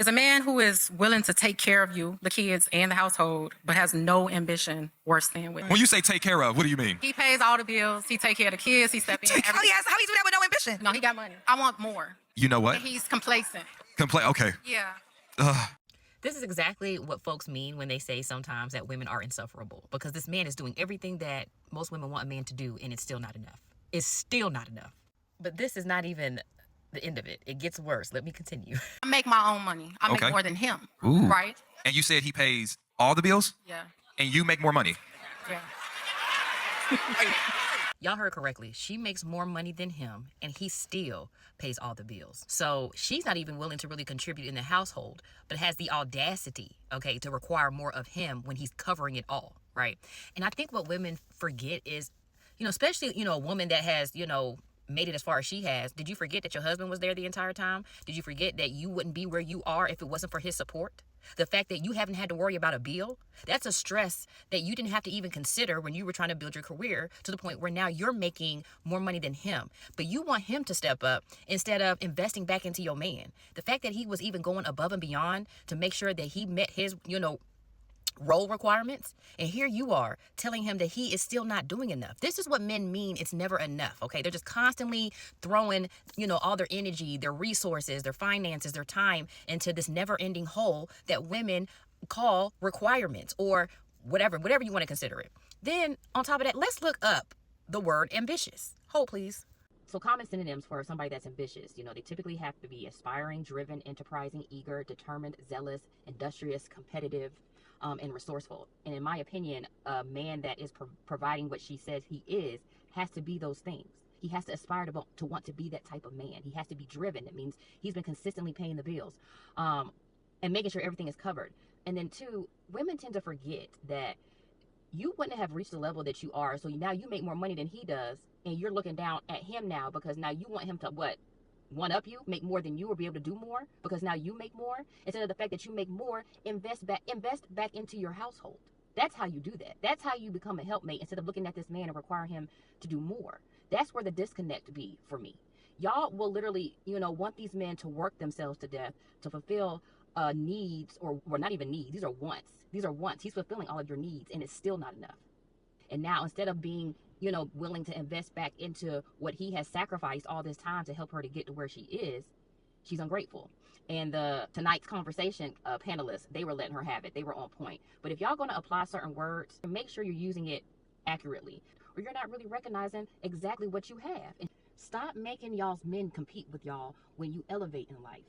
Is a man who is willing to take care of you, the kids, and the household, but has no ambition worth staying with. When you say take care of, what do you mean? He pays all the bills. He take care of the kids. He step in. How he do that with no ambition? No, he got money. I want more. You know what? And he's complacent. Okay. Yeah. This is exactly what folks mean when they say sometimes that women are insufferable, because this man is doing everything that most women want a man to do, and it's still not enough. It's still not enough. But this is not even the end of it. It gets worse. Let me continue. I make my own money. I make Okay. more than him. Ooh. Right? And you said he pays all the bills? Yeah. And you make more money? Yeah. Y'all heard correctly. She makes more money than him, and he still pays all the bills. So she's not even willing to really contribute in the household, but has the audacity, okay, to require more of him when he's covering it all, right? And I think what women forget is, especially, a woman that has, made it as far as she has. Did you forget that your husband was there the entire time? Did you forget that you wouldn't be where you are if it wasn't for his support? The fact that you haven't had to worry about a bill, that's a stress that you didn't have to even consider when you were trying to build your career, to the point where now you're making more money than him. But you want him to step up instead of investing back into your man. The fact that he was even going above and beyond to make sure that he met his, role requirements, and here you are telling him that he is still not doing enough. This is what men mean. It's never enough. Okay, they're just constantly throwing all their energy, their resources, their finances, their time into this never-ending hole that women call requirements, or whatever you want to consider it. Then on top of that, let's look up the word ambitious. Hold please. So common synonyms for somebody that's ambitious, they typically have to be aspiring, driven, enterprising, eager, determined, zealous, industrious, competitive, and resourceful. And in my opinion, a man that is providing what she says he is has to be those things. He has to aspire to want to be that type of man. He has to be driven. It means he's been consistently paying the bills, and making sure everything is covered. And then two, women tend to forget that you wouldn't have reached the level that you are. So now you make more money than he does, and you're looking down at him now because now you want him to one up you, make more than you, or be able to do more because now you make more. Instead of the fact that you make more, invest back into your household. That's how you do that. That's how you become a helpmate instead of looking at this man and require him to do more. That's where the disconnect be for me. Y'all will literally, want these men to work themselves to death to fulfill needs, or not even needs. These are wants. He's fulfilling all of your needs, and it's still not enough. And now, instead of being, willing to invest back into what he has sacrificed all this time to help her to get to where she is, she's ungrateful. And tonight's conversation panelists, they were letting her have it. They were on point. But if y'all going to apply certain words, make sure you're using it accurately, or you're not really recognizing exactly what you have. And stop making y'all's men compete with y'all when you elevate in life.